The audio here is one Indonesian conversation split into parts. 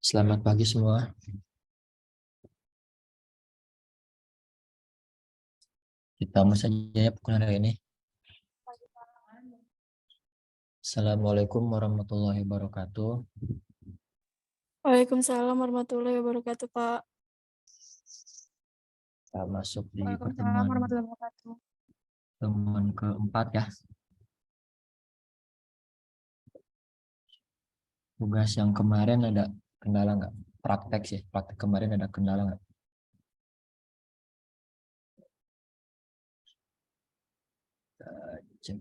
Selamat pagi semua. Kita mulai saja ya perkuliahan hari ini. Assalamualaikum warahmatullahi wabarakatuh. Waalaikumsalam warahmatullahi wabarakatuh, Pak. Kita masuk di Waalaikumsalam pertemuan warahmatullahi wabarakatuh. keempat ya. Tugas yang kemarin ada kendala nggak? Praktek sih. Praktek kemarin ada kendala nggak? Cek.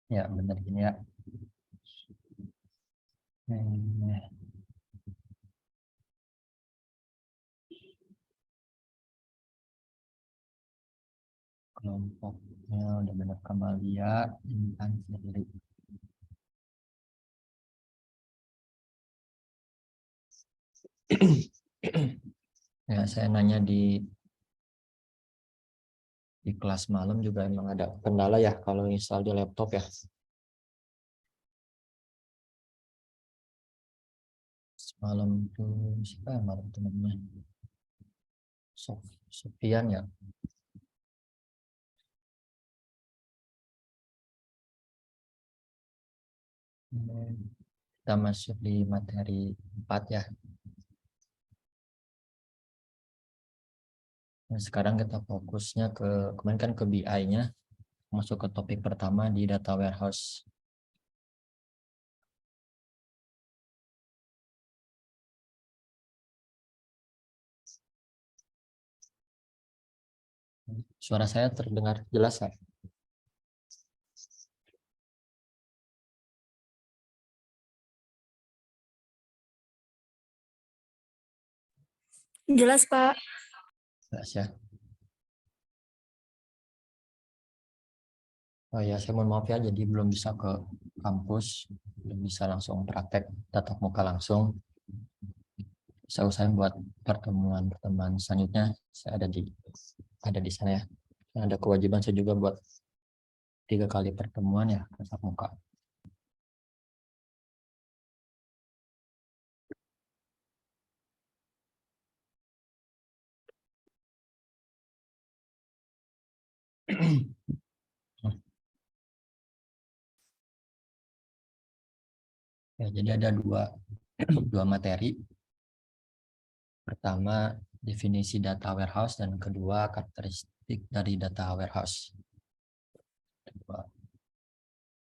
Ya, benar gini ya. Kelompoknya udah benar Kamalia, Intan sendiri. Ya, saya nanya di kelas malam juga emang ada kendala ya kalau install di laptop ya. Semalam tuh siapa yang malam tuh namanya? Sofian ya. Kita masuk di materi 4 ya. Nah, sekarang kita fokusnya kemarin kan ke BI-nya, masuk ke topik pertama di data warehouse. Suara saya terdengar jelas nggak? Jelas, Pak. Jelas ya. Oh ya, saya mohon maaf ya, jadi belum bisa ke kampus, belum bisa langsung praktek tatap muka langsung. Saya usahain buat pertemuan selanjutnya, saya ada di sana ya. Dan ada kewajiban saya juga buat 3 kali pertemuan ya tatap muka. Ya, jadi ada dua materi. Pertama, definisi data warehouse, dan kedua, karakteristik dari data warehouse. Dua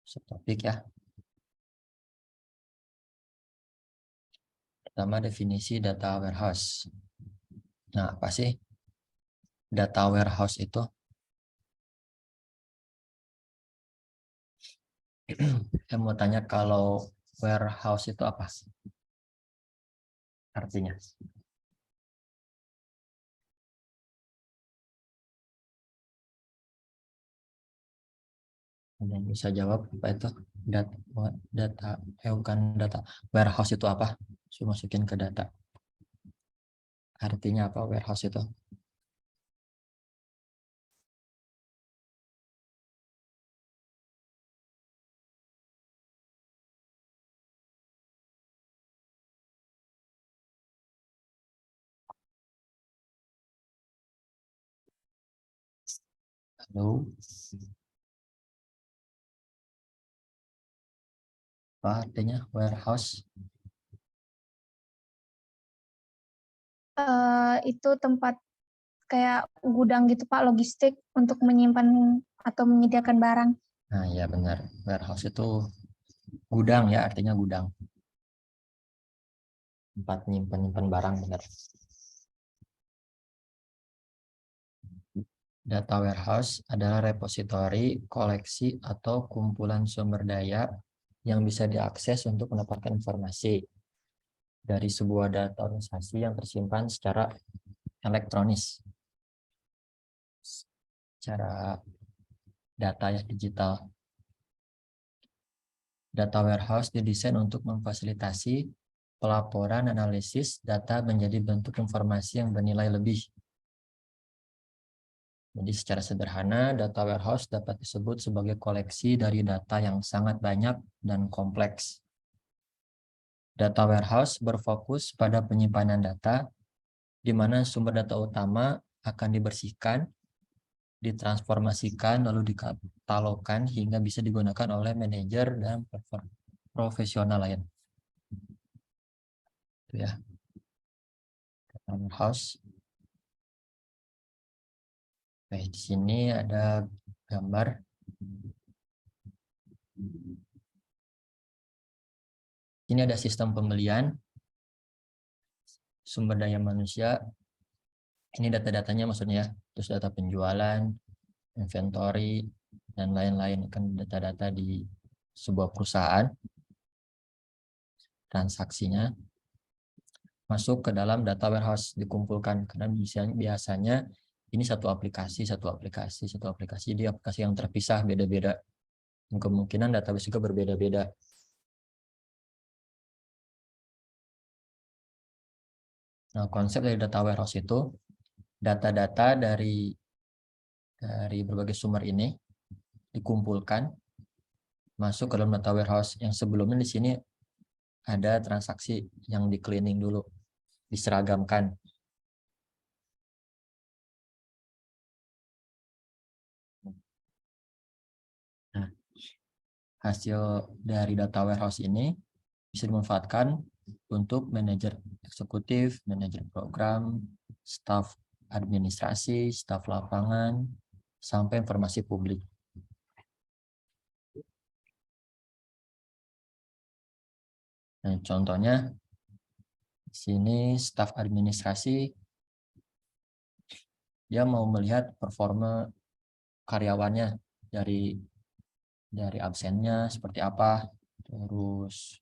subtopik ya. Pertama, definisi data warehouse. Nah, apa sih data warehouse itu? Saya mau tanya, kalau warehouse itu apa artinya? Ada yang bisa jawab apa itu? Bukan data. Warehouse itu apa? Saya masukin ke data. Artinya apa warehouse itu? Halo, apa artinya warehouse? Itu tempat kayak gudang gitu Pak, logistik untuk menyimpan atau menyediakan barang. Nah, ya benar. Warehouse itu gudang ya, artinya gudang. Tempat nyimpan barang, benar. Data warehouse adalah repositori, koleksi, atau kumpulan sumber daya yang bisa diakses untuk mendapatkan informasi dari sebuah data organisasi yang tersimpan secara elektronis, secara data yang digital. Data warehouse didesain untuk memfasilitasi pelaporan analisis data menjadi bentuk informasi yang bernilai lebih. Jadi secara sederhana, data warehouse dapat disebut sebagai koleksi dari data yang sangat banyak dan kompleks. Data warehouse berfokus pada penyimpanan data, di mana sumber data utama akan dibersihkan, ditransformasikan, lalu dikatalogkan hingga bisa digunakan oleh manajer dan profesional lain. Itu ya. Data warehouse. Oke, di sini ada gambar. Ini ada sistem pembelian, sumber daya manusia. Ini data-datanya maksudnya, terus data penjualan, inventory, dan lain-lain. Kan data-data di sebuah perusahaan, transaksinya masuk ke dalam data warehouse, dikumpulkan. Karena biasanya ini satu aplikasi, jadi aplikasi yang terpisah, beda-beda. Dan kemungkinan database juga berbeda-beda. Nah, konsep dari data warehouse itu, data-data dari berbagai sumber ini dikumpulkan, masuk ke dalam data warehouse. Yang sebelumnya di sini ada transaksi yang di cleaning dulu, diseragamkan. Nah, hasil dari data warehouse ini bisa dimanfaatkan untuk manajer eksekutif, manajer program, staff administrasi, staf lapangan, sampai informasi publik. Nah, contohnya di sini staf administrasi dia mau melihat performa karyawannya dari absennya seperti apa, terus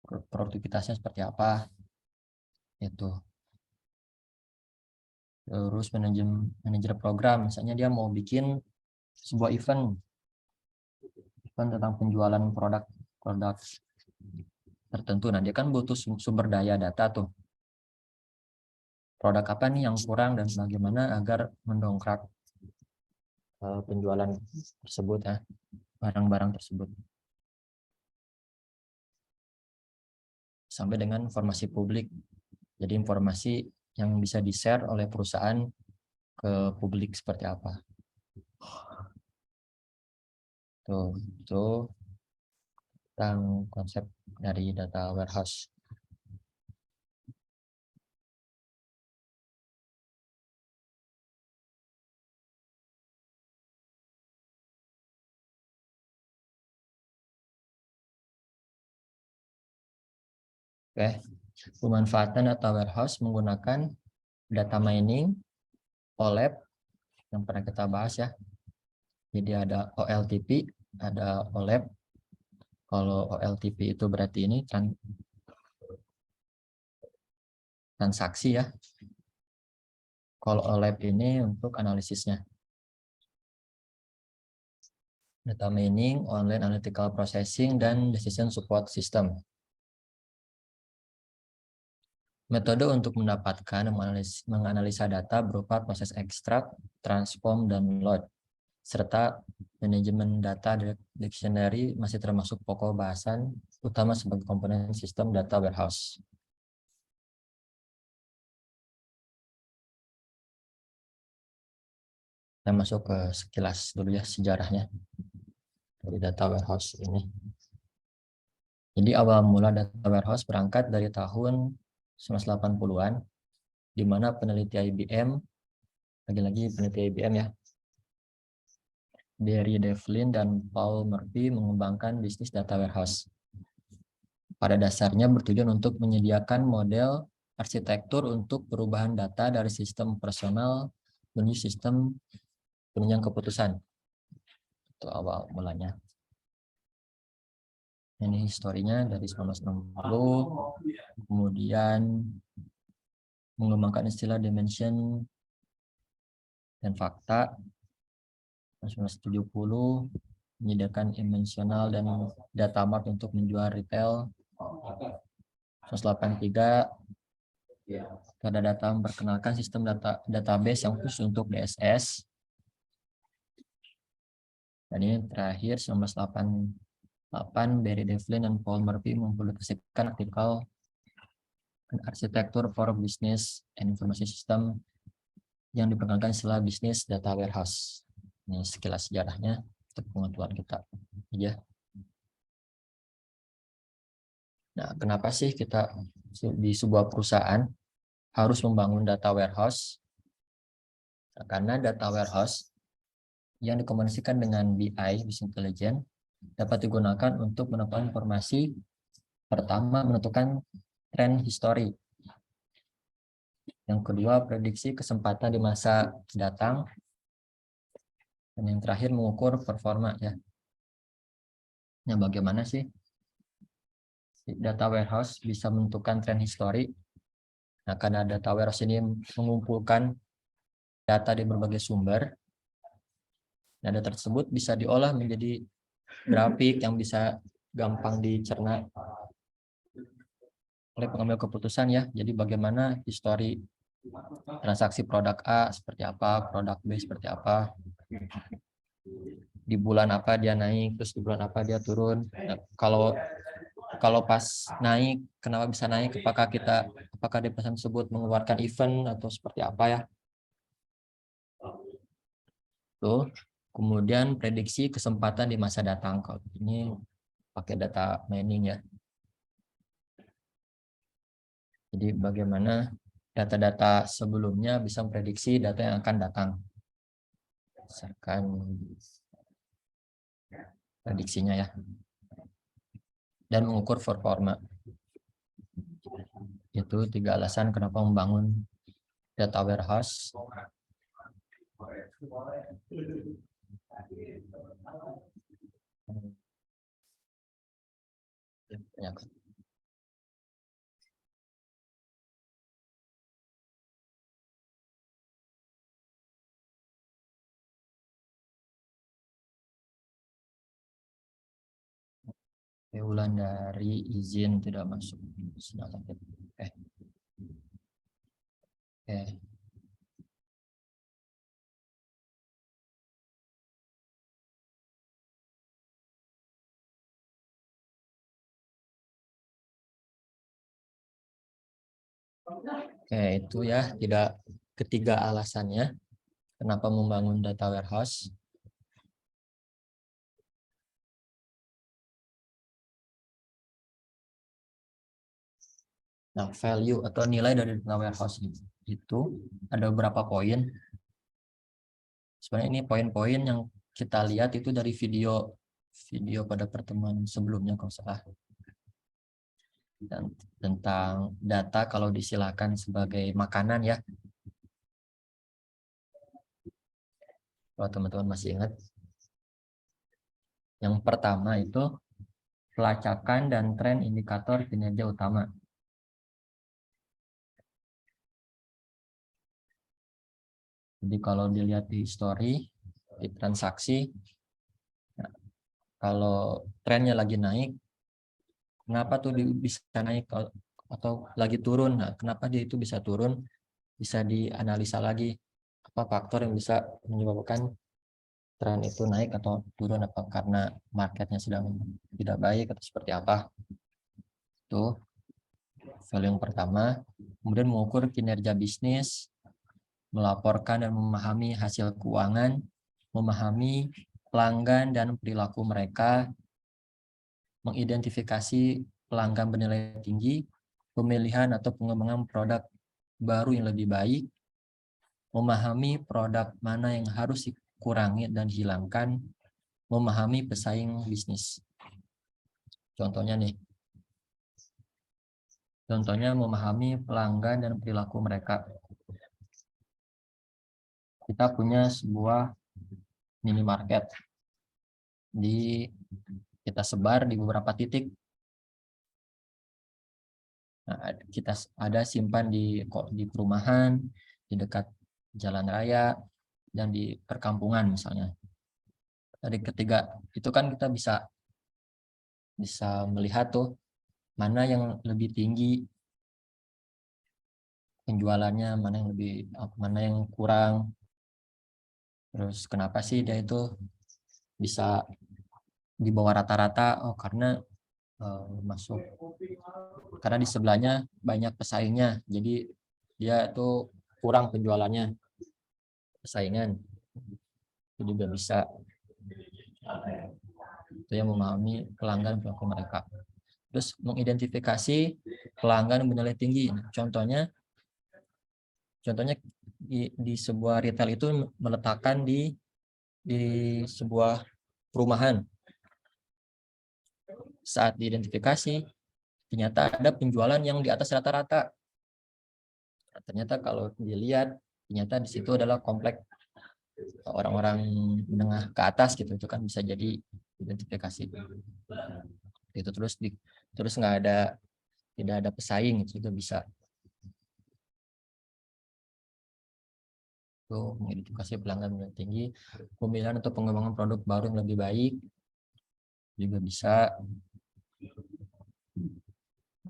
produktivitasnya seperti apa, itu. Terus manajer program, misalnya dia mau bikin sebuah event tentang penjualan produk tertentu. Nah, dia kan butuh sumber daya data tuh. Produk apa nih yang kurang dan bagaimana agar mendongkrak penjualan tersebut ya, barang-barang tersebut. Sampai dengan informasi publik. Jadi informasi yang bisa di-share oleh perusahaan ke publik seperti apa. Tuh tentang konsep dari data warehouse. Oke, pemanfaatan data warehouse menggunakan data mining, OLAP, yang pernah kita bahas ya. Jadi ada OLTP, ada OLAP. Kalau OLTP itu berarti ini transaksi ya. Kalau OLAP ini untuk analisisnya. Data mining, online analytical processing, dan decision support system. Metode untuk mendapatkan menganalisa data berupa proses ekstrak, transform, dan load, serta manajemen data dictionary masih termasuk pokok bahasan utama sebagai komponen sistem data warehouse. Kita masuk ke sekilas dulu ya sejarahnya dari data warehouse ini. Jadi awal mula data warehouse berangkat dari tahun 1980-an, di mana peneliti IBM, lagi-lagi peneliti IBM ya, Barry Devlin dan Paul Murphy mengembangkan bisnis data warehouse. Pada dasarnya bertujuan untuk menyediakan model arsitektur untuk perubahan data dari sistem personal menuju sistem penunjang keputusan. Itu awal mulanya. Ini historinya dari 1960, kemudian mengembangkan istilah dimension dan fakta. 1970 menyediakan dimensional dan data mart untuk menjual retail. 1983 Data Data memperkenalkan sistem database yang khusus untuk DSS. Dan ini terakhir 1988 Barry Devlin dan Paul Murphy mempublikasikan artikel arsitektur for business and information system yang diperkenalkan istilah bisnis data warehouse. Ini sekilas sejarahnya untuk pengetahuan kita. Ya. Nah, kenapa sih kita di sebuah perusahaan harus membangun data warehouse? Nah, karena data warehouse yang dikomunikasikan dengan BI, Business Intelligence, dapat digunakan untuk mendapat informasi. Pertama, menentukan tren histori. Yang kedua, prediksi kesempatan di masa datang. Dan yang terakhir, mengukur performa ya. Nah, bagaimana sih data warehouse bisa menentukan tren histori? Nah, karena data warehouse ini mengumpulkan data di berbagai sumber, nah, data tersebut bisa diolah menjadi grafik yang bisa gampang dicerna oleh pengambil keputusan ya. Jadi bagaimana histori transaksi produk A seperti apa, produk B seperti apa, di bulan apa dia naik, terus di bulan apa dia turun. Nah, kalau pas naik, kenapa bisa naik? Apakah di pesan tersebut mengeluarkan event atau seperti apa ya? Tuh. Kemudian prediksi kesempatan di masa datang. Kalau ini pakai data mining ya. Jadi bagaimana data-data sebelumnya bisa memprediksi data yang akan datang. Berdasarkan prediksinya ya. Dan mengukur performa. Itu 3 alasan kenapa membangun data warehouse. Ya. Wulandari izin tidak masuk. Oke, itu ya tidak ketiga alasannya kenapa membangun data warehouse. Nah, value atau nilai dari data warehouse itu ada beberapa poin. Sebenarnya ini poin-poin yang kita lihat itu dari video pada pertemuan sebelumnya kalau salah. Dan tentang data kalau disilakan sebagai makanan ya. Kalau teman-teman masih ingat. Yang pertama itu pelacakan dan tren indikator kinerja utama. Jadi kalau dilihat di history, di transaksi, nah, kalau trennya lagi naik, kenapa tuh bisa naik atau lagi turun? Nah, kenapa dia itu bisa turun? Bisa dianalisa lagi apa faktor yang bisa menyebabkan tren itu naik atau turun, apa karena marketnya sedang tidak baik atau seperti apa. Itu value yang pertama. Kemudian mengukur kinerja bisnis, melaporkan dan memahami hasil keuangan, memahami pelanggan dan perilaku mereka, mengidentifikasi pelanggan bernilai tinggi, pemilihan atau pengembangan produk baru yang lebih baik, memahami produk mana yang harus dikurangi dan dihilangkan, memahami pesaing bisnis. Contohnya nih. Contohnya memahami pelanggan dan perilaku mereka. Kita punya sebuah minimarket. Kita sebar di beberapa titik. Nah, kita ada simpan di perumahan, di dekat jalan raya, dan di perkampungan misalnya. Dari ketiga itu kan kita bisa melihat tuh mana yang lebih tinggi penjualannya, mana yang kurang. Terus kenapa sih dia itu bisa di bawah rata-rata? Oh, karena karena di sebelahnya banyak pesaingnya, jadi dia itu kurang penjualannya, persaingan. Itu juga bisa. Itu yang memahami pelanggan perilaku mereka. Terus mengidentifikasi pelanggan bernilai tinggi. Contohnya di sebuah retail itu meletakkan di sebuah perumahan. Saat diidentifikasi, ternyata ada penjualan yang di atas rata-rata. Ternyata kalau dilihat, ternyata di situ adalah komplek orang-orang menengah ke atas gitu. Itu kan bisa jadi identifikasi. Itu terus tidak ada pesaing, itu juga bisa. Itu mengidentifikasi pelanggan yang tinggi, pemilihan atau pengembangan produk baru yang lebih baik juga bisa.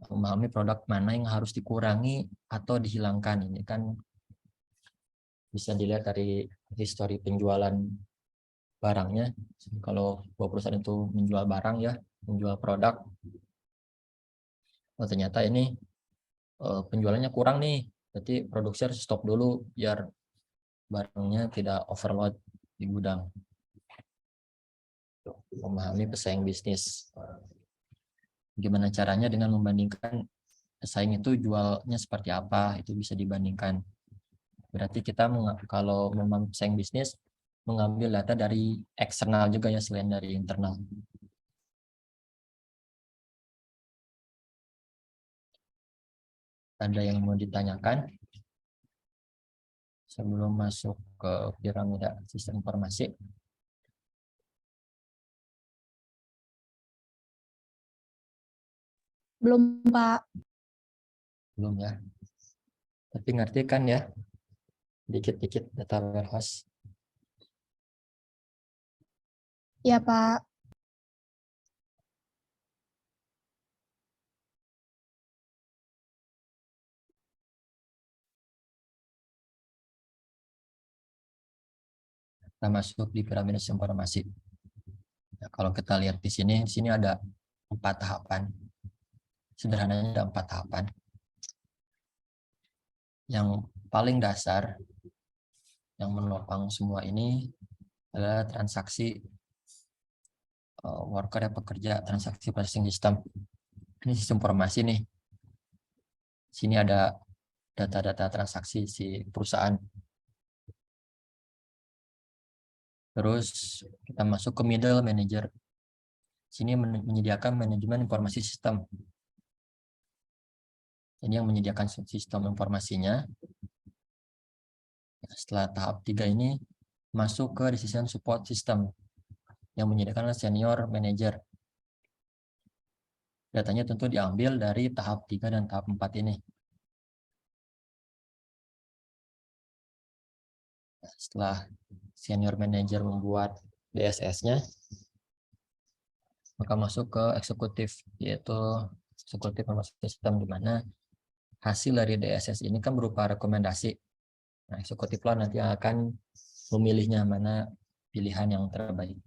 Memahami produk mana yang harus dikurangi atau dihilangkan. Ini kan bisa dilihat dari histori penjualan barangnya. Kalau perusahaan itu menjual barang ya, menjual produk, oh ternyata ini penjualannya kurang nih, berarti produksi harus stop dulu biar barangnya tidak overload di gudang. Memahami pesaing bisnis. Gimana caranya dengan membandingkan pesaing itu jualnya seperti apa, itu bisa dibandingkan. Berarti kita kalau memang pesaing bisnis mengambil data dari eksternal juga ya selain dari internal. Ada yang mau ditanyakan sebelum masuk ke piramida sistem informasi? Belum, Pak. Belum ya. Tapi ngerti kan ya? Dikit-dikit data warehouse. Ya, Pak. Kita masuk di piramida sistem informasi. Nah, kalau kita lihat di sini ada 4 tahapan. Sederhananya ada 4 tahapan. Yang paling dasar yang menopang semua ini adalah transaksi worker ya pekerja, transaksi processing system. Ini sistem informasi nih. Sini ada data-data transaksi si perusahaan. Terus kita masuk ke middle manager. Sini menyediakan manajemen informasi sistem. Ini yang menyediakan sistem informasinya. Setelah tahap 3 ini masuk ke decision support system yang menyediakan senior manager. Datanya tentu diambil dari tahap 3 dan tahap 4 ini. Setelah senior manager membuat DSS-nya, maka masuk ke eksekutif, yaitu eksekutif informasi sistem, di mana hasil dari DSS ini kan berupa rekomendasi. Nah, eksekutif lah nanti akan memilihnya mana pilihan yang terbaik.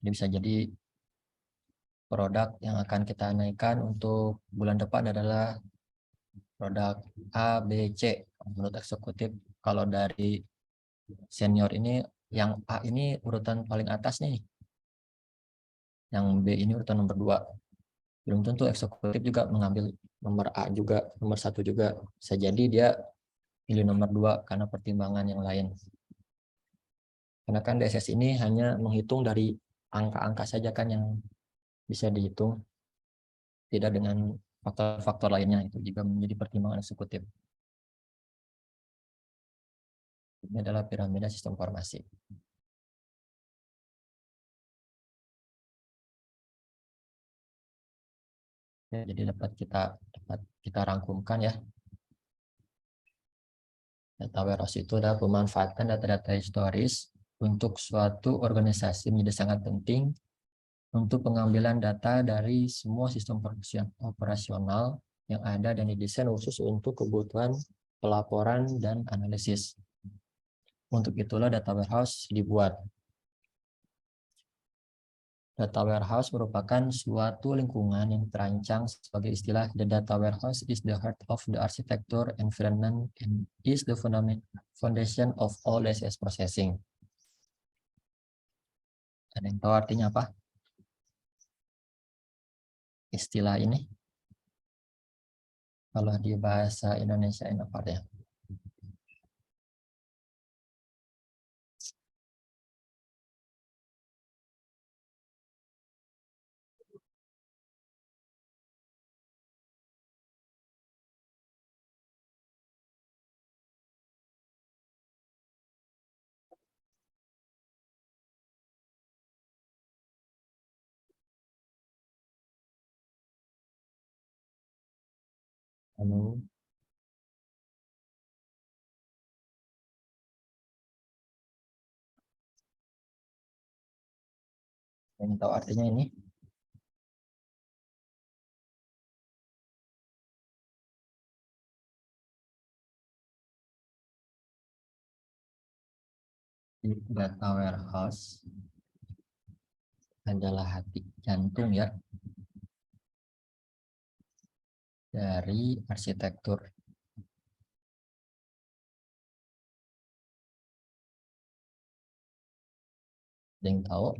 Ini bisa jadi produk yang akan kita naikkan untuk bulan depan adalah produk A, B, C. Menurut eksekutif, kalau dari senior ini, yang A ini urutan paling atas nih. Yang B ini urutan nomor 2. Belum tentu eksekutif juga mengambil nomor A juga, nomor 1 juga. Bisa jadi dia pilih nomor 2 karena pertimbangan yang lain. Karena kan DSS ini hanya menghitung dari angka-angka saja kan yang bisa dihitung, tidak dengan faktor-faktor lainnya. Itu juga menjadi pertimbangan eksekutif. Ini adalah piramida sistem informasi. Ya, jadi dapat kita rangkumkan ya. Data warehouse itu adalah pemanfaatan data-data historis untuk suatu organisasi menjadi sangat penting untuk pengambilan data dari semua sistem operasional yang ada dan didesain khusus untuk kebutuhan pelaporan dan analisis. Untuk itulah data warehouse dibuat. Data warehouse merupakan suatu lingkungan yang terancang sebagai istilah. The data warehouse is the heart of the architecture environment and is the foundation of all DSS processing. Ada yang tahu artinya apa? Istilah ini? Kalau di bahasa Indonesia ini apa ya? Anu, yang tahu artinya ini? Data warehouse adalah hati jantung ya dari arsitektur. Ada yang tahu?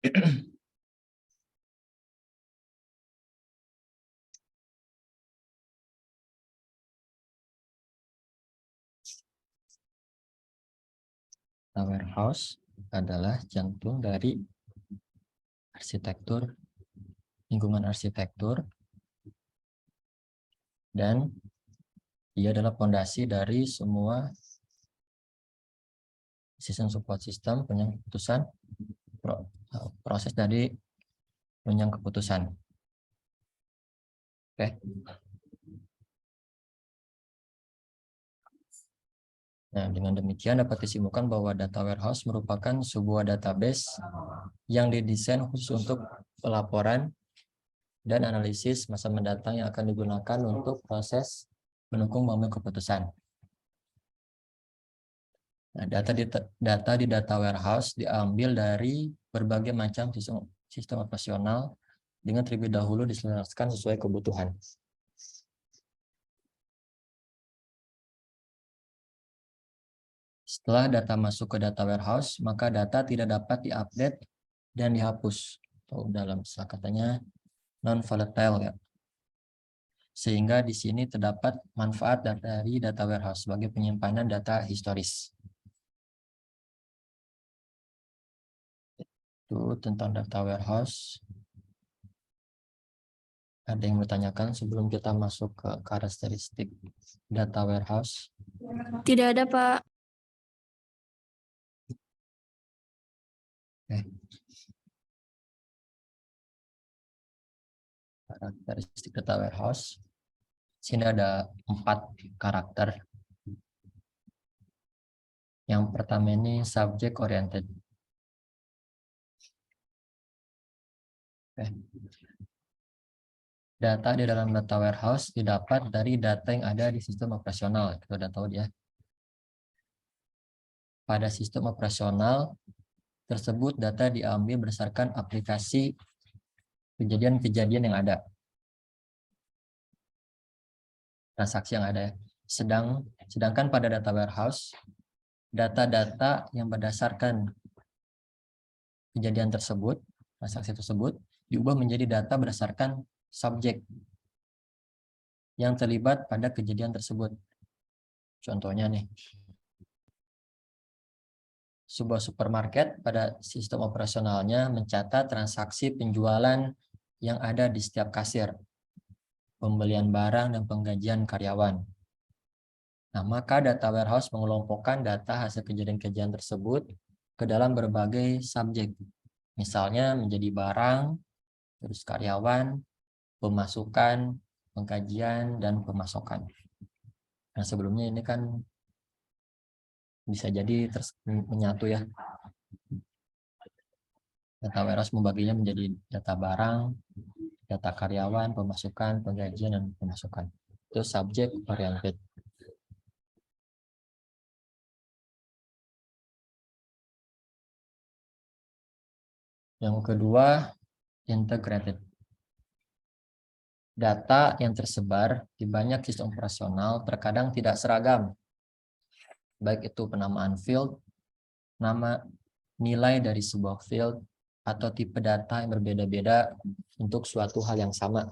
Data warehouse adalah jantung dari arsitektur, lingkungan arsitektur, dan dia adalah fondasi dari semua sistem support system, penyelenggara keputusan, proses dari penyelenggara keputusan. Oke. Nah, dengan demikian dapat disimpulkan bahwa data warehouse merupakan sebuah database yang didesain khusus untuk pelaporan dan analisis masa mendatang yang akan digunakan untuk proses mendukung pengambilan keputusan. Nah, data di data warehouse diambil dari berbagai macam sistem operasional dengan terlebih dahulu diselaraskan sesuai kebutuhan. Setelah data masuk ke data warehouse, maka data tidak dapat diupdate dan dihapus. Atau dalam istilah katanya non-volatile ya. Sehingga di sini terdapat manfaat dari data warehouse sebagai penyimpanan data historis. Itu tentang data warehouse. Ada yang bertanyakan sebelum kita masuk ke karakteristik data warehouse? Tidak ada, Pak. Karakteristik data warehouse. Sini ada 4 karakter. Yang pertama ini subject oriented. Data di dalam data warehouse didapat dari data yang ada di sistem operasional. Kita udah tahu ya. Pada sistem operasional tersebut data diambil berdasarkan aplikasi kejadian-kejadian yang ada. Transaksi yang ada. Sedangkan pada data warehouse, data-data yang berdasarkan kejadian tersebut, transaksi tersebut, diubah menjadi data berdasarkan subjek yang terlibat pada kejadian tersebut. Contohnya nih, sebuah supermarket pada sistem operasionalnya mencatat transaksi penjualan yang ada di setiap kasir, pembelian barang dan penggajian karyawan. Nah, maka data warehouse mengelompokkan data hasil kejadian-kejadian tersebut ke dalam berbagai subjek. Misalnya menjadi barang, terus karyawan, pemasukan, pengkajian, dan pemasokan. Nah, sebelumnya ini kan bisa jadi menyatu ya. Data warehouse membaginya menjadi data barang, data karyawan, pemasukan, penggajian, dan pemasukan. Itu subject oriented. Yang kedua, integrated. Data yang tersebar di banyak sistem operasional terkadang tidak seragam. Baik itu penamaan field, nama, nilai dari sebuah field, atau tipe data yang berbeda-beda untuk suatu hal yang sama.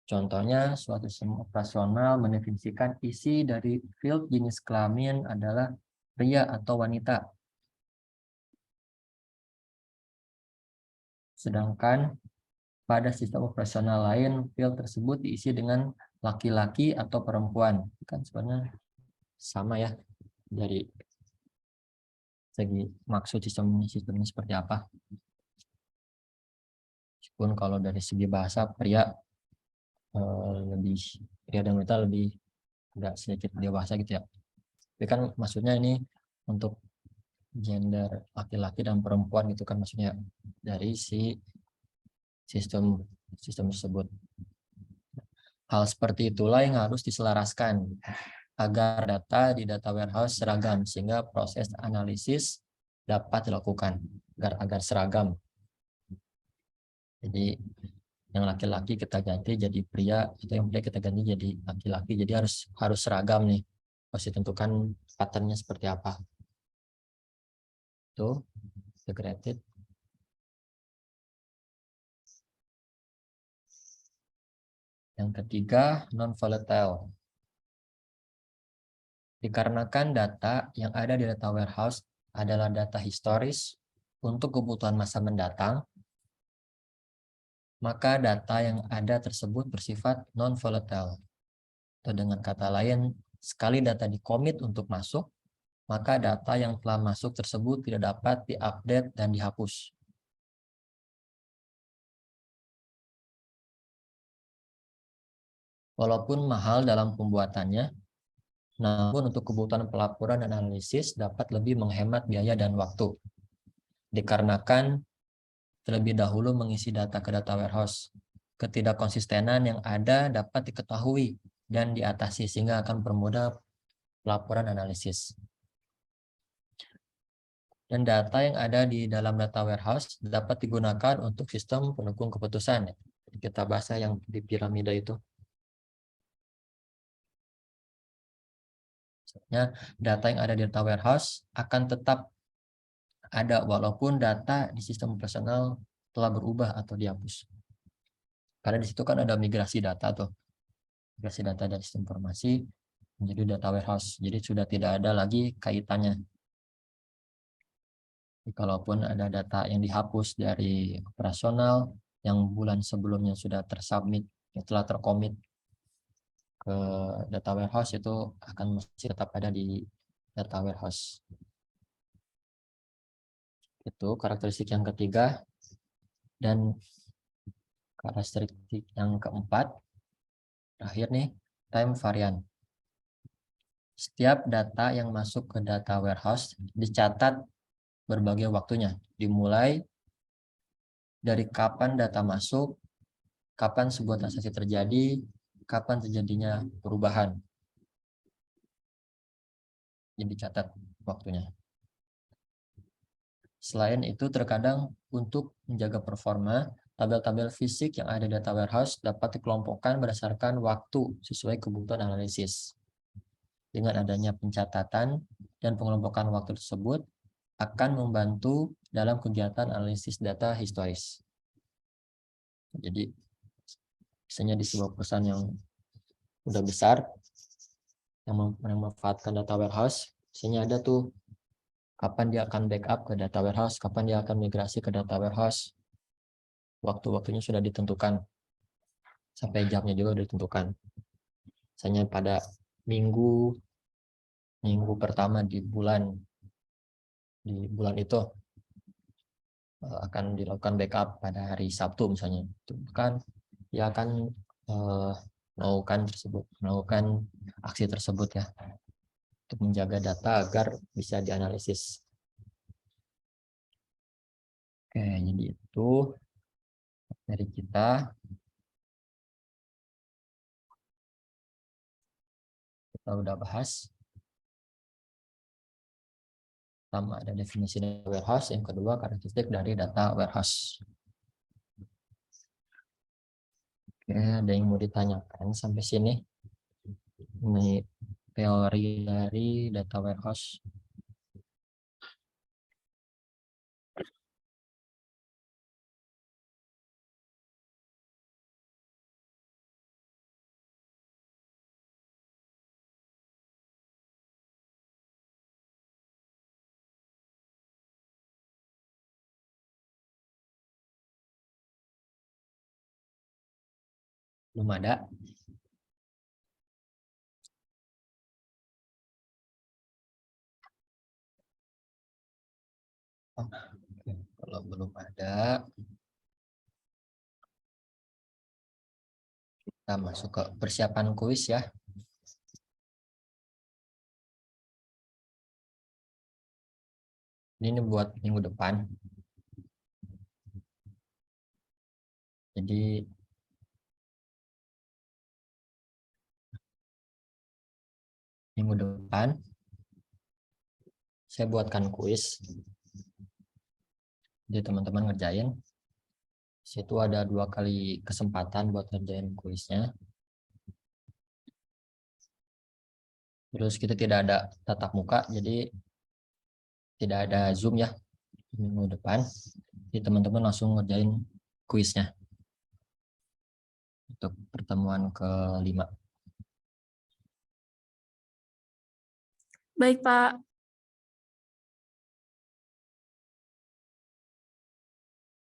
Contohnya, suatu sistem operasional mendefinisikan isi dari field jenis kelamin adalah pria atau wanita. Sedangkan pada sistem operasional lain, field tersebut diisi dengan laki-laki atau perempuan. Kan sebenarnya sama ya dari segi maksud sistemnya seperti apa. Meskipun kalau dari segi bahasa pria dan wanita lebih agak sedikit dewasa gitu ya. Tapi kan maksudnya ini untuk gender laki-laki dan perempuan gitu kan maksudnya dari si sistem tersebut. Hal seperti itulah yang harus diselaraskan agar data di data warehouse seragam sehingga proses analisis dapat dilakukan agar seragam. Jadi yang laki-laki kita ganti jadi pria, atau yang pria kita ganti jadi laki-laki. Jadi harus seragam nih. Harus ditentukan patternnya seperti apa. Tuh. integrated. Yang ketiga, non-volatile. Dikarenakan data yang ada di data warehouse adalah data historis untuk kebutuhan masa mendatang, maka data yang ada tersebut bersifat non-volatile. Atau dengan kata lain, sekali data dikomit untuk masuk, maka data yang telah masuk tersebut tidak dapat diupdate dan dihapus. Walaupun mahal dalam pembuatannya, namun untuk kebutuhan pelaporan dan analisis dapat lebih menghemat biaya dan waktu. Dikarenakan terlebih dahulu mengisi data ke data warehouse, ketidakkonsistenan yang ada dapat diketahui dan diatasi sehingga akan mempermudah pelaporan analisis. Dan data yang ada di dalam data warehouse dapat digunakan untuk sistem pendukung keputusan. Kita bahas yang di piramida itu. Data yang ada di data warehouse akan tetap ada walaupun data di sistem operasional telah berubah atau dihapus. Karena di situ kan ada migrasi data tuh. Migrasi data dari sistem informasi menjadi data warehouse. Jadi sudah tidak ada lagi kaitannya. Jadi, kalaupun ada data yang dihapus dari operasional yang bulan sebelumnya sudah tersubmit, yang telah terkomit ke data warehouse, itu akan masih tetap ada di data warehouse. Itu karakteristik yang ketiga. Dan karakteristik yang keempat, terakhir nih, time variant. Setiap data yang masuk ke data warehouse dicatat berbagai waktunya, dimulai dari kapan data masuk, kapan sebuah transaksi terjadi, kapan terjadinya perubahan. Jadi dicatat waktunya. Selain itu, terkadang untuk menjaga performa, tabel-tabel fisik yang ada di data warehouse dapat dikelompokkan berdasarkan waktu sesuai kebutuhan analisis. Dengan adanya pencatatan dan pengelompokan waktu tersebut akan membantu dalam kegiatan analisis data historis. Jadi, misalnya di sebuah perusahaan yang udah besar, yang memanfaatkan data warehouse, misalnya ada tuh kapan dia akan backup ke data warehouse, kapan dia akan migrasi ke data warehouse. Waktu-waktunya sudah ditentukan. Sampai jamnya juga sudah ditentukan. Misalnya pada minggu pertama di bulan itu akan dilakukan backup pada hari Sabtu misalnya. Itu kan dia akan melakukan aksi tersebut ya, untuk menjaga data agar bisa dianalisis. Oke, jadi itu dari kita. Kita udah bahas. Pertama ada definisi data warehouse, yang kedua karakteristik dari data warehouse. Oke, ada yang mau ditanyakan sampai sini? Ini teori dari data warehouse. Belum ada? Oh, oke. Kalau belum ada, kita masuk ke persiapan kuis ya. Ini buat minggu depan. Jadi minggu depan saya buatkan kuis. Jadi teman-teman ngerjain. Situ ada 2 kali kesempatan buat ngerjain kuisnya. Terus kita tidak ada tatap muka, jadi tidak ada Zoom ya. minggu depan. Jadi teman-teman langsung ngerjain kuisnya untuk pertemuan ke-5. Baik, Pak.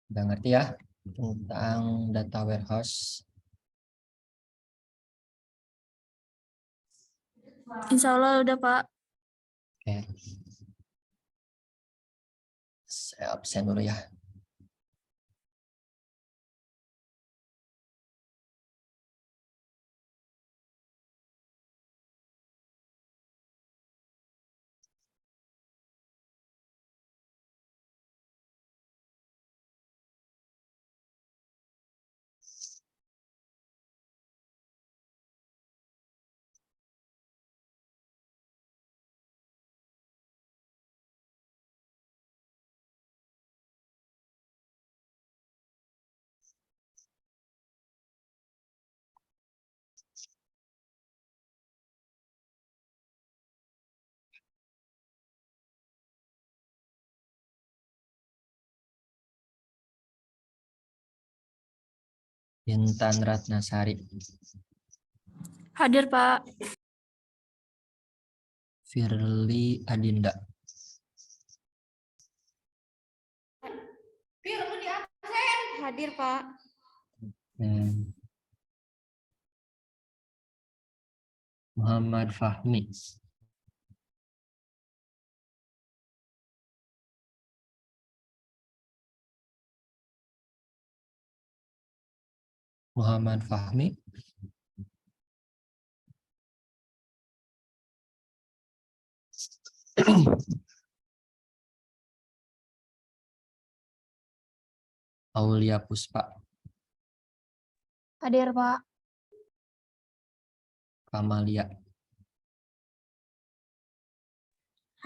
Udah ngerti ya tentang data warehouse? Insya Allah udah, Pak. Oke. Saya absen dulu ya. Intan Ratnasari, Hadir, Pak. Firly Adinda, Hadir, Pak. Muhammad Fahmi, Muhammad Fahmi, Aulia Puspa, Hadir, Pak. Kamalia,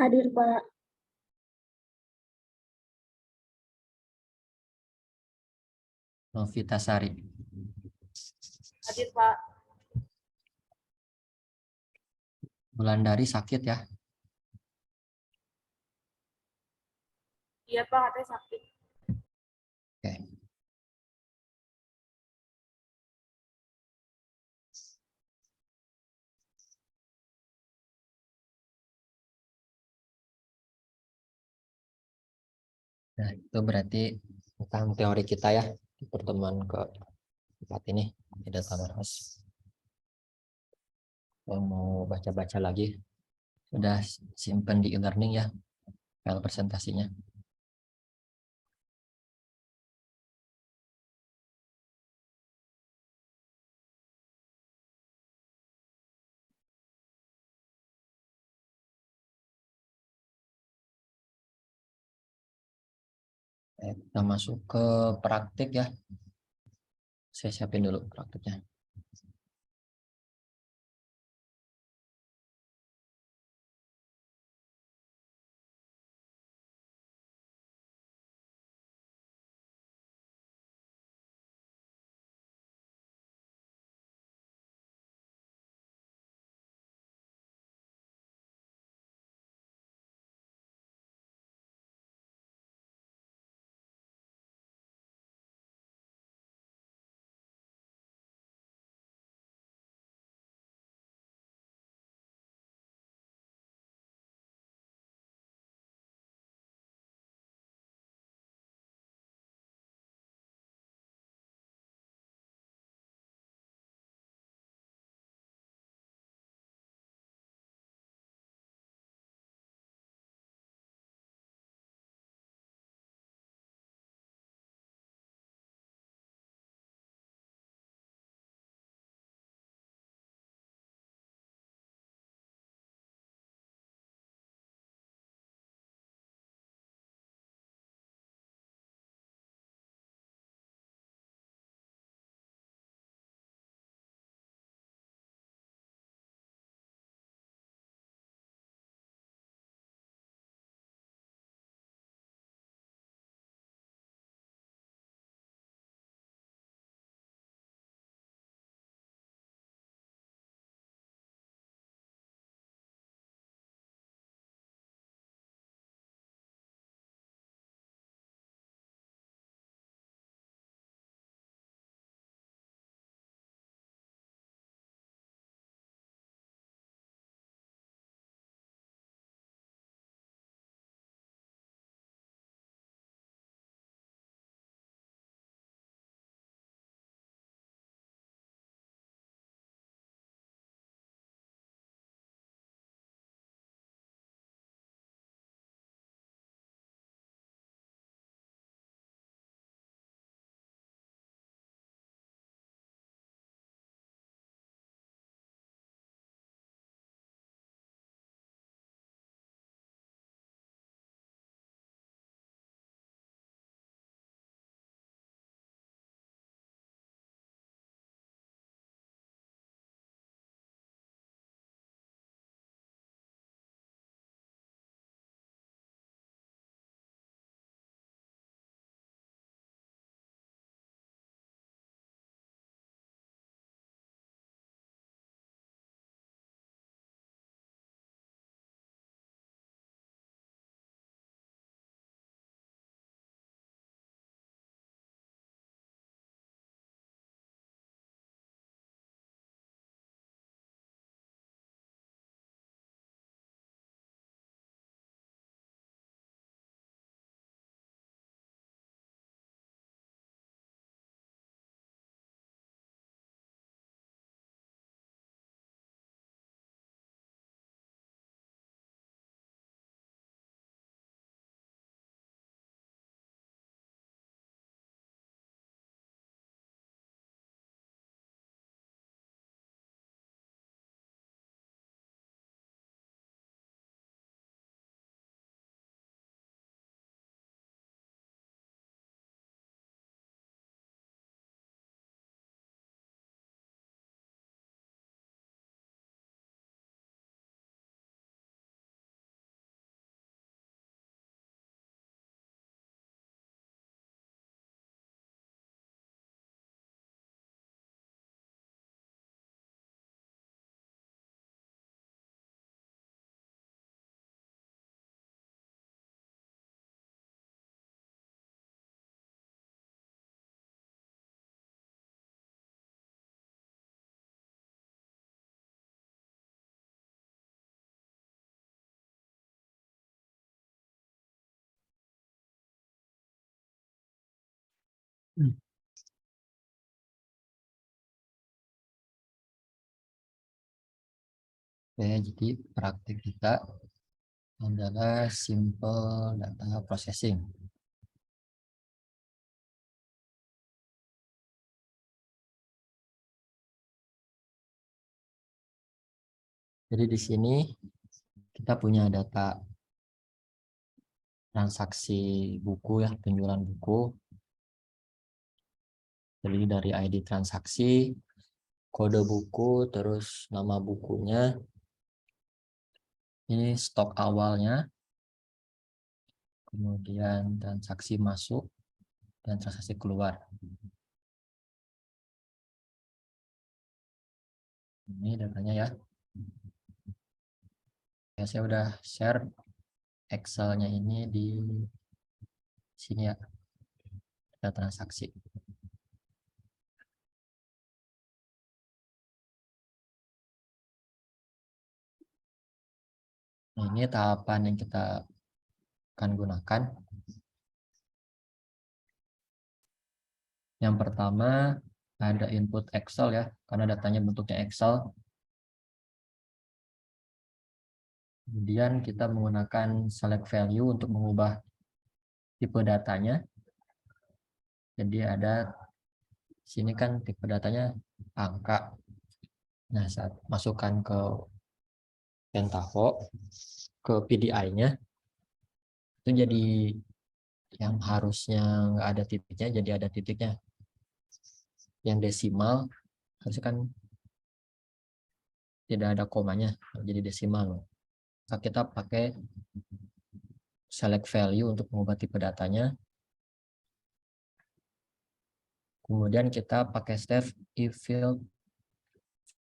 Hadir, Pak. Novita Sari, Hadir, Pak. Wulandari sakit ya. Iya, Pak, katanya sakit. Oke. Nah, itu berarti tentang teori kita ya di pertemuan ke-4 ini di data warehouse. Yang mau baca-baca lagi, sudah simpan di e-learning ya file presentasinya. Kita masuk ke praktik ya. Saya siapin dulu praktiknya. Oke, jadi praktik kita adalah simple data processing. Jadi di sini kita punya data transaksi buku ya, penjualan buku. Jadi dari ID transaksi, kode buku, terus nama bukunya. Ini stok awalnya, kemudian transaksi masuk dan transaksi keluar. Ini datanya ya. Ya, saya udah share Excel-nya ini di sini ya, data transaksi. Nah, ini tahapan yang kita akan gunakan. Yang pertama ada input Excel ya, karena datanya bentuknya Excel. Kemudian kita menggunakan select value untuk mengubah tipe datanya. Jadi ada sini kan tipe datanya angka. Nah, saat masukkan ke Pentaho ke PDI-nya itu jadi yang harusnya nggak ada titiknya jadi ada titiknya. Yang desimal harusnya kan tidak ada komanya jadi desimal. Nah, kita pakai select value untuk mengubah tipe datanya. Kemudian kita pakai step if field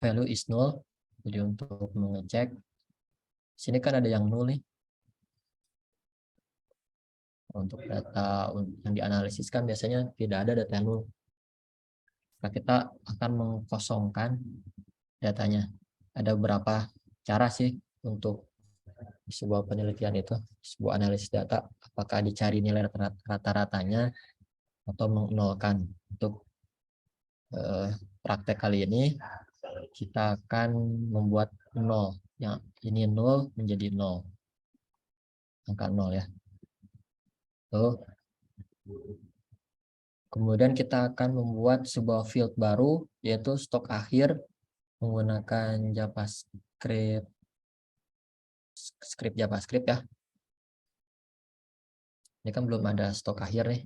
value is null. Jadi untuk mengecek sini kan ada yang null nih. Untuk data yang dianalisis kan biasanya tidak ada data yang null. Nah, kita akan mengkosongkan datanya. Ada beberapa cara sih untuk sebuah penelitian itu, sebuah analisis data, apakah dicari nilai rata-ratanya atau mengnolkan. Untuk praktek kali ini kita akan membuat 0. Yang ini 0 menjadi 0. Angka 0 ya. Tuh. Kemudian kita akan membuat sebuah field baru yaitu stok akhir menggunakan script JavaScript ya. Ini kan belum ada stok akhir nih.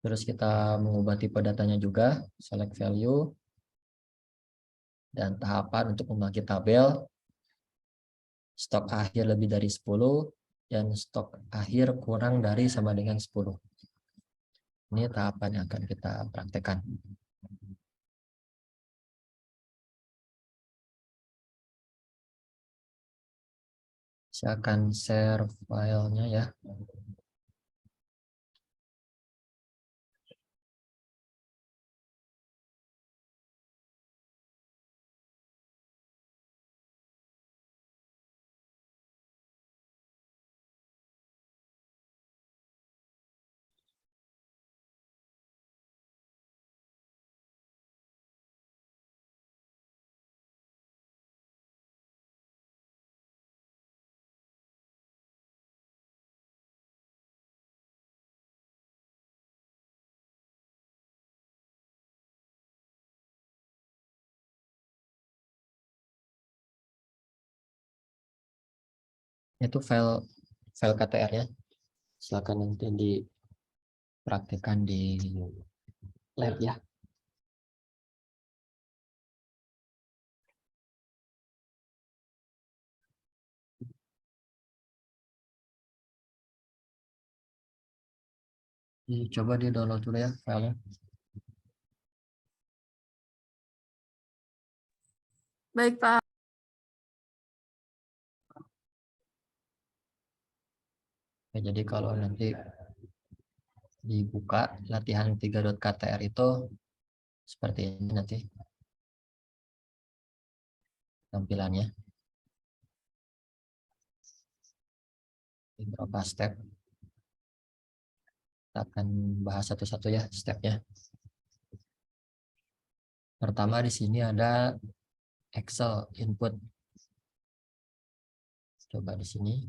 Terus kita mengubah tipe datanya juga, select value, dan tahapan untuk membangkit tabel, stok akhir lebih dari 10, dan stok akhir kurang dari sama dengan 10. Ini tahapan yang akan kita praktekkan. Saya akan share filenya ya. Itu file KTR-nya. Silakan nanti dipraktikkan di lab ya. Coba di download dulu ya filenya. Baik, Pak. Ya, jadi kalau nanti dibuka latihan 3.ktr itu seperti ini nanti tampilannya. Beberapa step. Kita akan bahas satu-satu ya stepnya. Pertama di sini ada Excel input. Coba di sini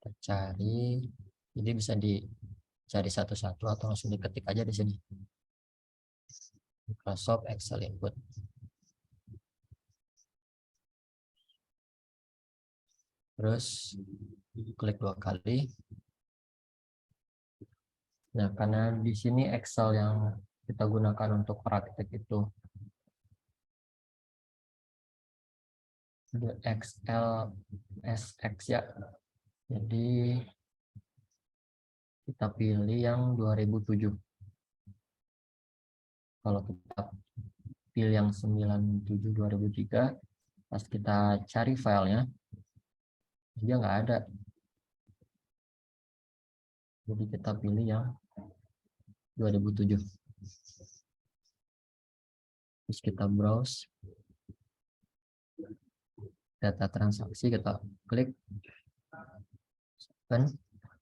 kita cari, jadi bisa dicari satu-satu atau langsung diketik aja di sini. Microsoft Excel input. Terus klik 2 kali. Nah, karena di sini Excel yang kita gunakan untuk praktek itu the Excel SX ya. Jadi kita pilih yang 2007. Kalau kita pilih yang 97 2003, pas kita cari filenya, dia nggak ada. Jadi kita pilih yang 2007. Terus kita browse data transaksi, kita klik open.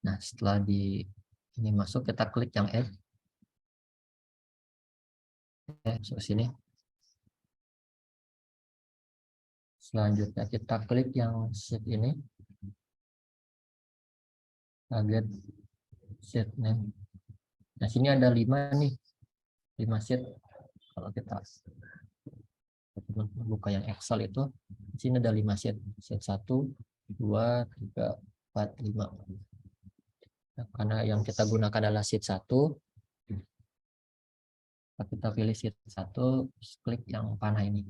Nah, setelah ini masuk, kita klik yang add. Masuk sini. Selanjutnya kita klik yang sheet ini. Target sheet name. Nah, sini ada 5 nih. 5 sheet. Kalau kita buka yang Excel itu, di sini ada 5 sheet. Sheet 1, 2, 3, 4, 5. Nah, karena yang kita gunakan adalah sheet 1, kita pilih sheet 1, klik yang panah ini.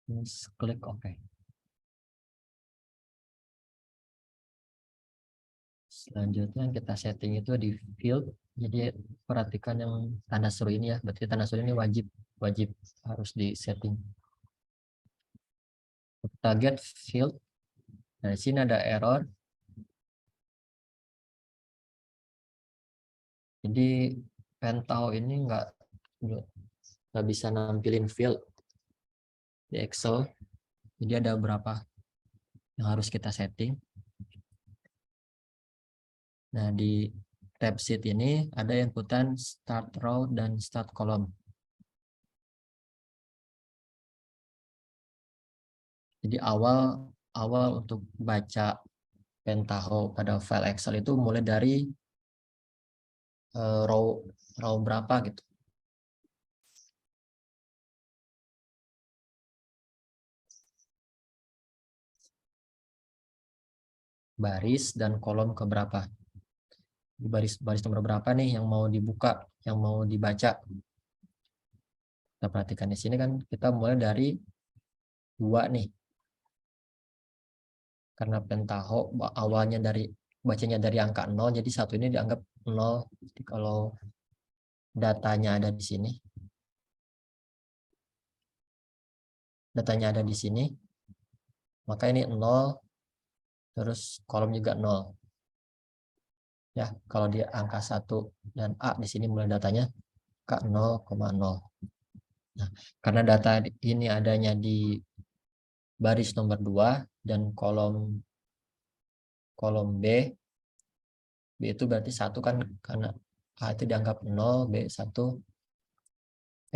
Terus klik OK. Selanjutnya yang kita setting itu di field. Jadi perhatikan yang tanda seru ini ya. Berarti tanda seru ini wajib harus di setting. Target field. Nah, di sini ada error. Jadi Pentao ini nggak bisa nampilin field di Excel. Jadi ada beberapa yang harus kita setting. Nah, di tab sheet ini ada inputan start row dan start column. Jadi awal untuk baca Pentaho pada file Excel itu mulai dari row berapa gitu. Baris dan kolom keberapa. Di baris nomor berapa nih yang mau dibuka, yang mau dibaca. Kita perhatikan di sini kan kita mulai dari 2 nih. Karena Pentaho awalnya bacanya dari angka 0, jadi 1 ini dianggap 0. Jadi kalau datanya ada di sini. Datanya ada di sini. Maka ini 0, terus kolom juga 0. Ya, kalau di angka 1 dan A di sini mulai datanya ke 0,0. Nah, karena data ini adanya di baris nomor 2 dan kolom B. B itu berarti 1 kan, karena A itu dianggap 0, B 1.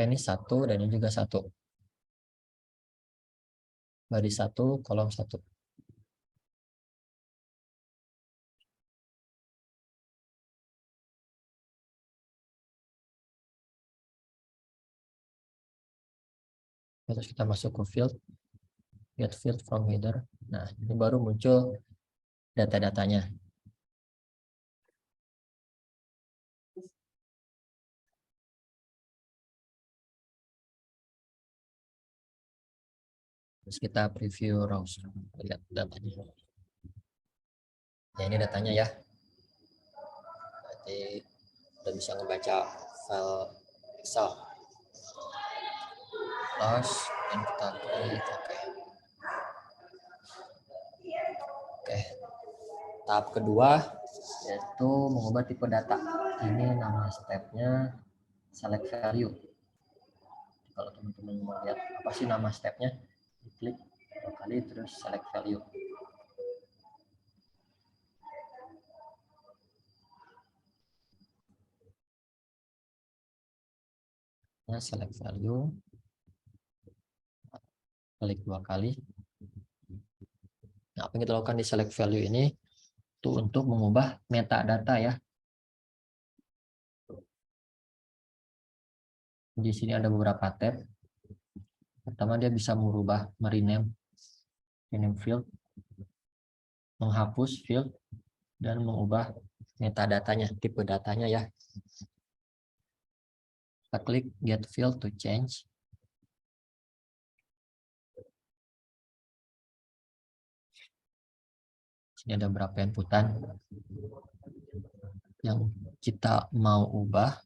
Ini 1 dan ini juga 1. Baris 1, kolom 1. Terus kita masuk ke field, get field from header. Nah, ini baru muncul data-datanya. Terus kita preview rows, lihat datanya. Ya, ini datanya ya. Berarti udah bisa ngebaca file Excel. Close, dan kita klik OK. Oke. Tahap kedua yaitu mengubah tipe data. Ini nama stepnya select value. Kalau teman-teman mau lihat apa sih nama stepnya, diklik 2 kali terus select value. select value, klik 2 kali. Nah, apa yang kita lakukan di select value ini itu untuk mengubah metadata ya. Di sini ada beberapa tab. Pertama, dia bisa merubah rename field, menghapus field, dan mengubah metadatanya, tipe datanya ya. Kita klik get field to change. Sini ada beberapa inputan yang kita mau ubah.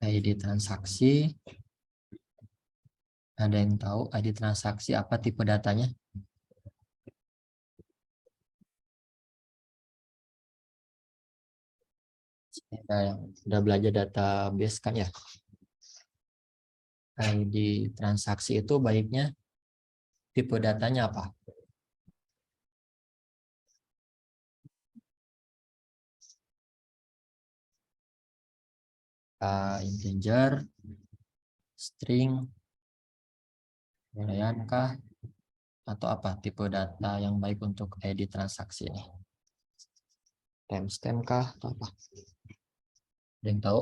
ID transaksi. Ada yang tahu ID transaksi apa tipe datanya? Kita yang sudah belajar database kan ya. ID transaksi itu baiknya tipe datanya apa? Integer, string, boolean kah, atau apa tipe data yang baik untuk ID transaksi ini? Timestamp kah atau apa? Ada yang tahu?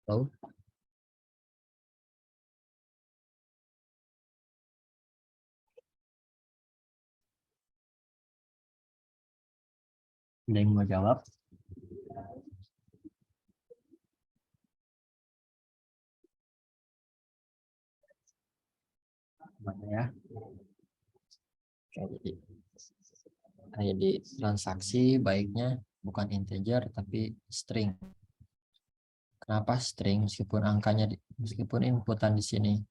Tahu? Ada yang mau jawab? Mana ya? Oke, jadi transaksi baiknya bukan integer tapi string. Kenapa string? Meskipun angkanya, meskipun inputan di sini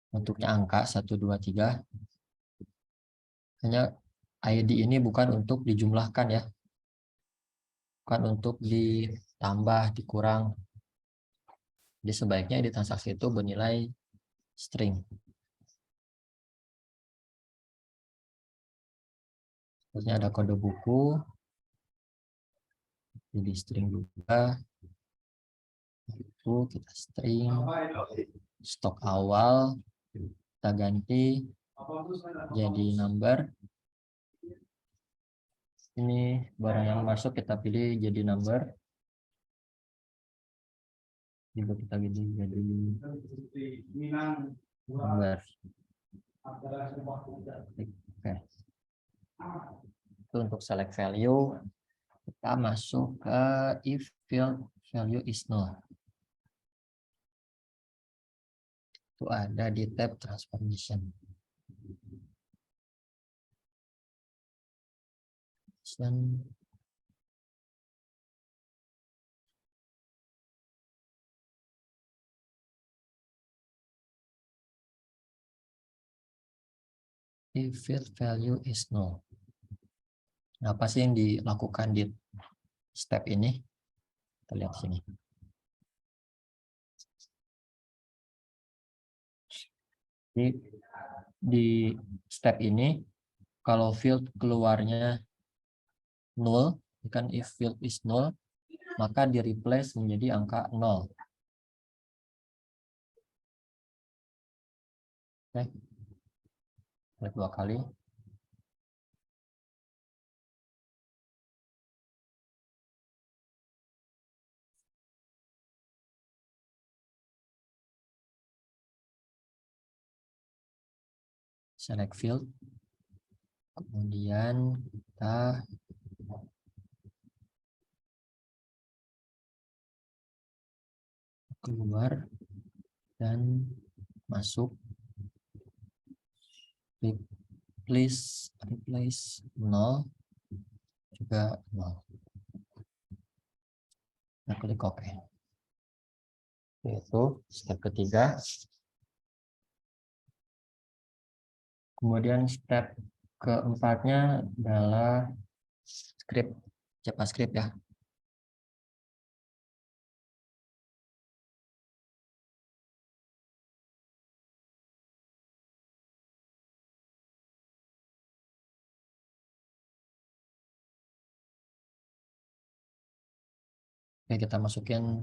bentuknya angka 1, 2, 3, hanya ID ini bukan untuk dijumlahkan ya, bukan untuk ditambah, dikurang. Jadi sebaiknya ID transaksi itu bernilai string. Terusnya ada kode buku, jadi string juga. Buku kita string, stok awal kita ganti jadi number. Ini barang yang masuk kita pilih jadi number. Juga kita ganti jadi number. Oke. Itu untuk select value. Kita masuk ke if field value is null. Itu ada di tab transformation. Dan if field value is null. Apa sih yang dilakukan di step ini? Kita lihat sini. Di step ini, kalau field keluarnya null, kan if field is null, maka di replace menjadi angka 0. Oke. Klik 2 kali. Select field. Kemudian kita keluar dan masuk. Replace 0 juga 0. Nah, klik OK. Itu step ketiga. Kemudian step keempatnya adalah script JavaScript ya. Oke, kita masukin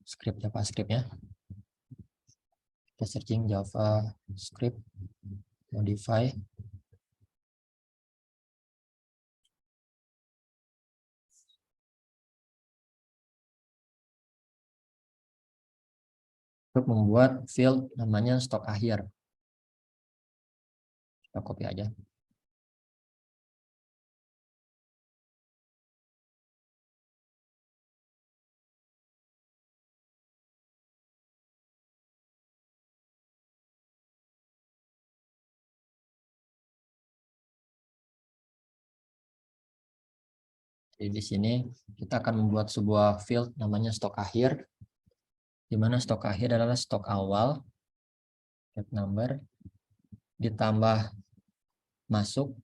script JavaScript-nya. Kita searching JavaScript, modify. Untuk membuat field namanya stok akhir. Kita copy aja. Jadi di sini kita akan membuat sebuah field namanya stok akhir, di mana stok akhir adalah stok awal, get number, ditambah masuk,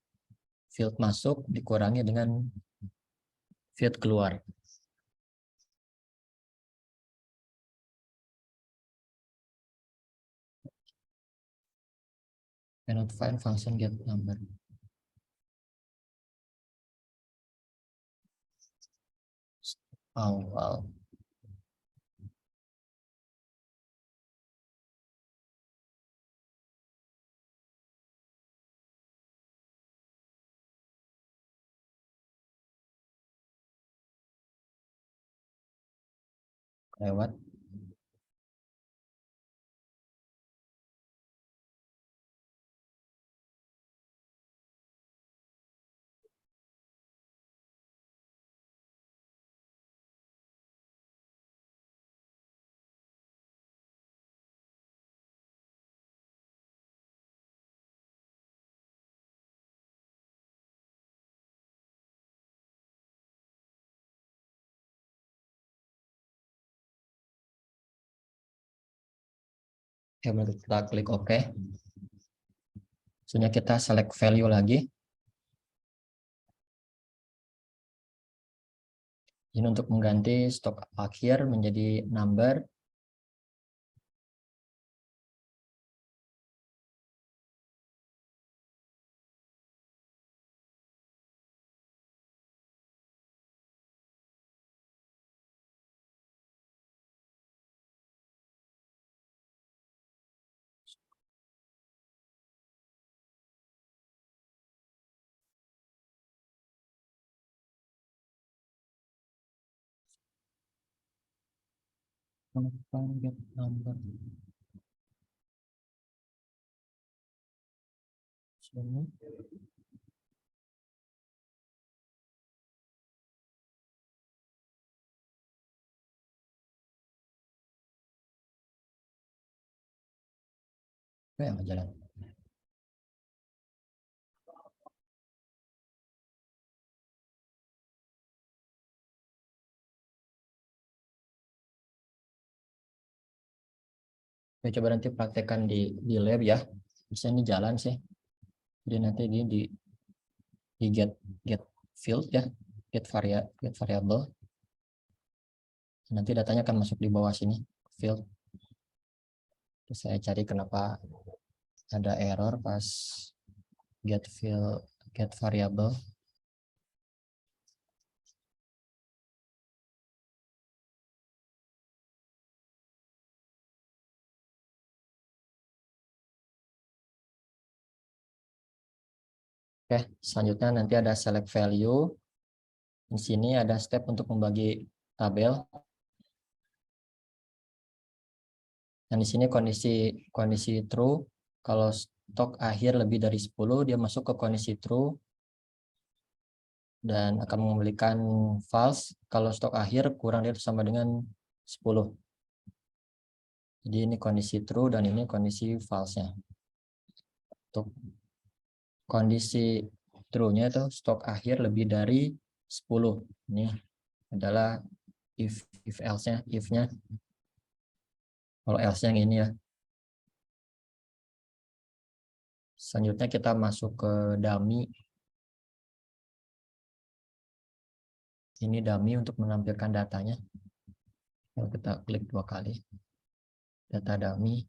field masuk dikurangi dengan field keluar. Cannot find function get number. Awal. Lewat. Kita klik OK. Selanjutnya kita select value lagi. Ini untuk mengganti stok akhir menjadi number. Get number. Sini. Nggak jalan. Oke, coba nanti praktekkan di lab ya. Bisa ini jalan sih. Jadi nanti di get field ya, get variable. Nanti datanya akan masuk di bawah sini field. Terus saya cari kenapa ada error pas get field get variable. Oke, selanjutnya nanti ada select value. Di sini ada step untuk membagi tabel. Dan di sini kondisi true. Kalau stok akhir lebih dari 10, dia masuk ke kondisi true dan akan memberikan false kalau stok akhir kurang dari sama dengan 10. Jadi ini kondisi true dan ini kondisi false-nya. Untuk kondisi true-nya itu stok akhir lebih dari 10. Ini adalah if else-nya, if-nya. Kalau else yang ini ya. Selanjutnya kita masuk ke dummy. Ini dummy untuk menampilkan datanya. Kalau kita klik 2 kali. Data dummy.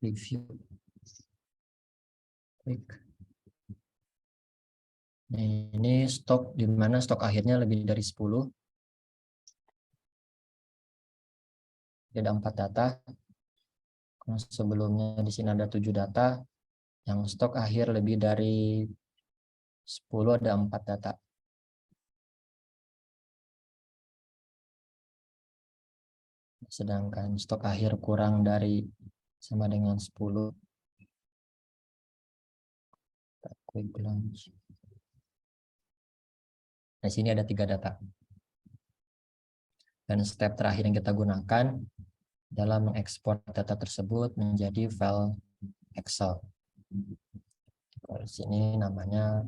review. Klik. Nah, ini stok di mana stok akhirnya lebih dari 10. Ada 4 data. Kalau sebelumnya di sini ada 7 data, yang stok akhir lebih dari 10 ada 4 data. Sedangkan stok akhir kurang dari sama dengan 10. Quick glance. Nah, sini ada 3 data. Dan step terakhir yang kita gunakan dalam mengekspor data tersebut menjadi file Excel. Kalau di sini namanya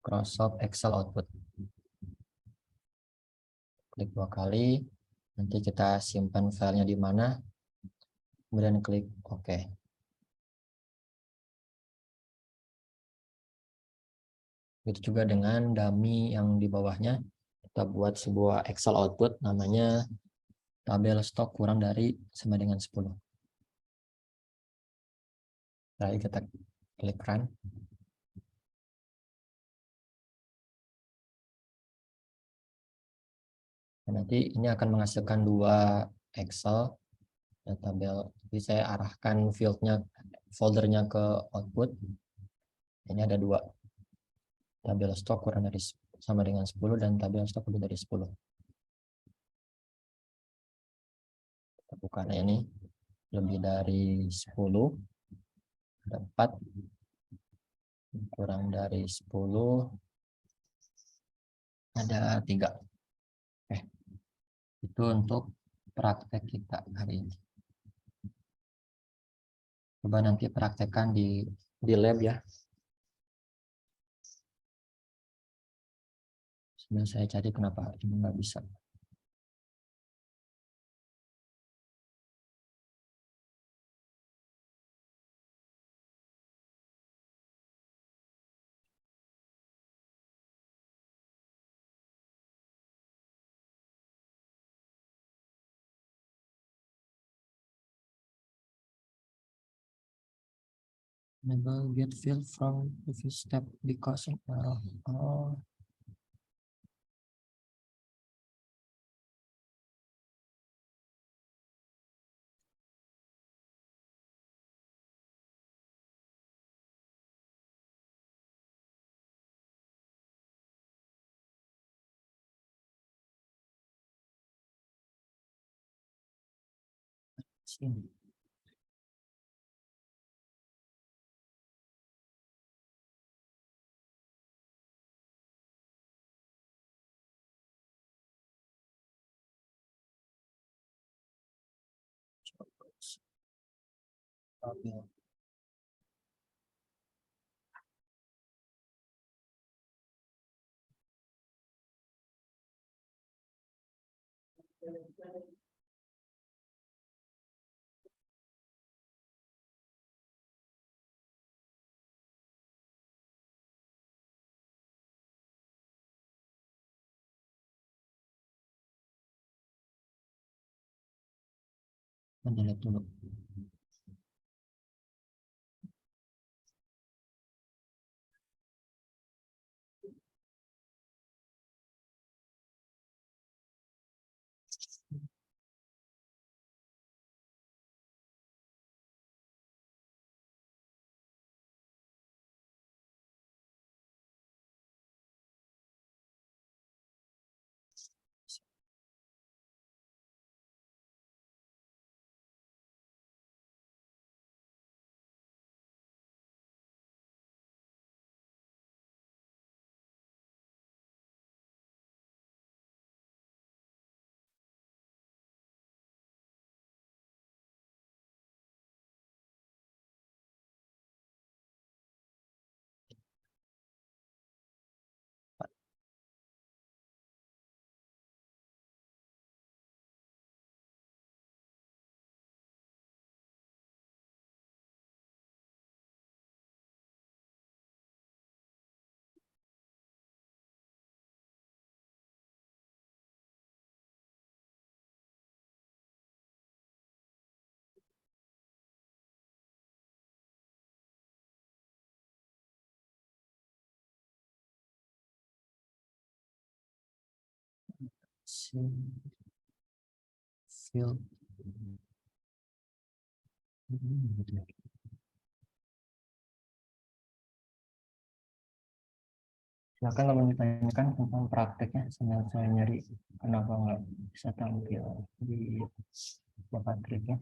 Microsoft Excel Output. Klik 2 kali, nanti kita simpan filenya di mana, kemudian klik OK. Begitu juga dengan dummy yang di bawahnya, kita buat sebuah Excel output namanya tabel stok kurang dari sama dengan 10. Lalu kita klik run. Dan nanti ini akan menghasilkan 2 Excel dan tabel. Jadi saya arahkan fieldnya, foldernya ke output. Ini ada 2. Tabel stok kurang dari sama dengan 10 dan tabel stok lebih dari 10. Kita buka ini lebih dari 10, ada 4, kurang dari 10, ada 3. Oke. Itu untuk praktek kita hari ini. Coba nanti praktekkan di lab ya. Sebenarnya saya cari kenapa ini nggak bisa. Never get filled from previous step because oh. Sini. Oke. Kita lihat dulu. Field. Silakan kalau ditanyakan tentang prakteknya, sambil saya nyari kenapa nggak bisa tampil di bapak triknya.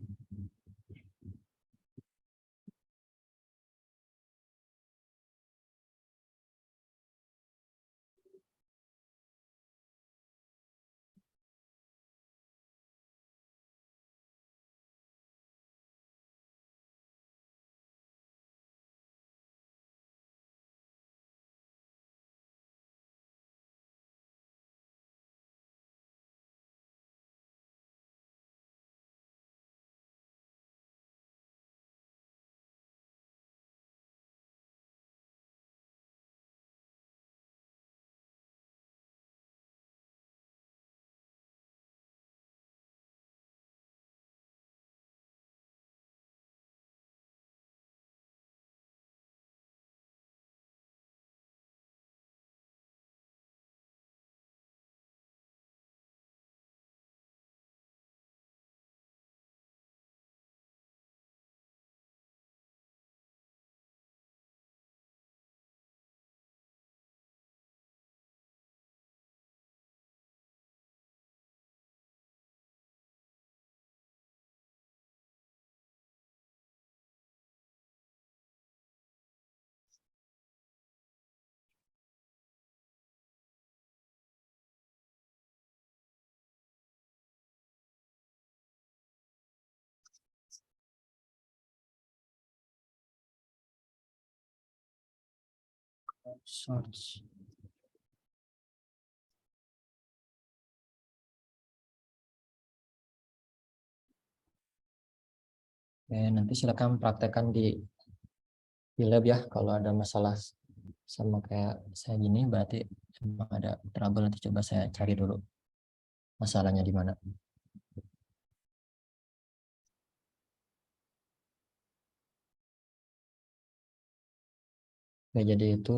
Source. Nanti silakan praktekkan di lab ya. Kalau ada masalah sama kayak saya gini, berarti emang ada trouble. Nanti coba saya cari dulu masalahnya di mana. Oke, jadi itu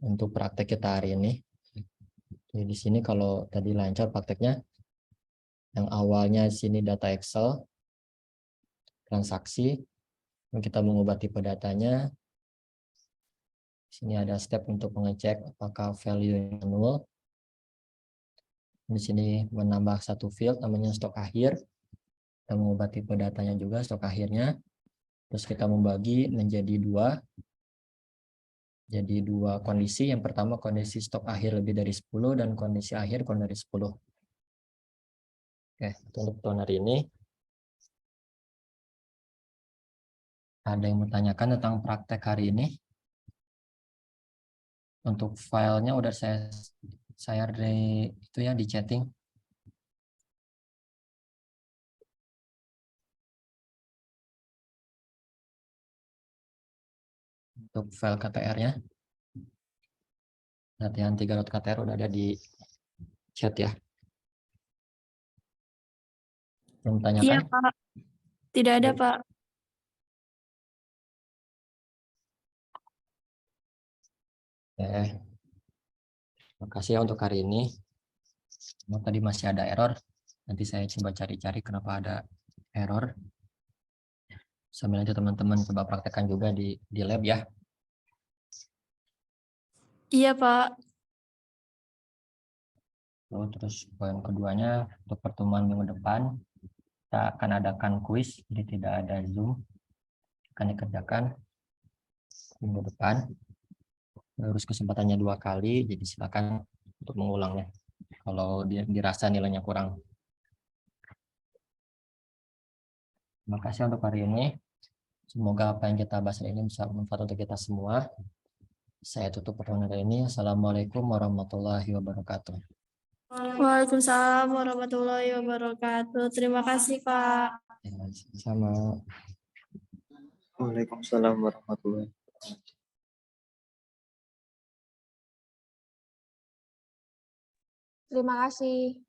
untuk praktek kita hari ini. Jadi di sini kalau tadi lancar prakteknya, yang awalnya di sini data Excel, transaksi, kita mengubah tipe datanya. Di sini ada step untuk mengecek apakah value nul. Di sini menambah satu field namanya stok akhir. Kita mengubah tipe datanya juga stok akhirnya. Terus kita membagi menjadi dua kondisi. Yang pertama kondisi stok akhir lebih dari 10 dan kondisi akhir kurang dari 10. Oke, untuk tahun hari ini ada yang bertanyakan tentang praktek hari ini. Untuk filenya udah saya share itu ya di chatting. Untuk file KTR-nya. Latihan 3.ktr udah ada di chat ya. Yang Iya, tanyakan? Pak. Tidak ada, Pak. Terima kasih ya untuk hari ini. Tadi masih ada error. Nanti saya coba cari-cari kenapa ada error. Sambil nanti teman-teman coba praktekkan juga di lab ya. Iya, Pak. Terus poin keduanya untuk pertemuan minggu depan kita akan adakan kuis, jadi tidak ada Zoom, akan dikerjakan minggu depan. Terus kesempatannya 2 kali, jadi silakan untuk mengulangnya kalau dirasa nilainya kurang. Terima kasih untuk hari ini. Semoga apa yang kita bahas hari ini bisa bermanfaat untuk kita semua. Saya tutup pertemuan hari ini. Assalamualaikum warahmatullahi wabarakatuh. Waalaikumsalam warahmatullahi wabarakatuh. Terima kasih, Pak. Sama. Waalaikumsalam warahmatullahi wabarakatuh. Terima kasih.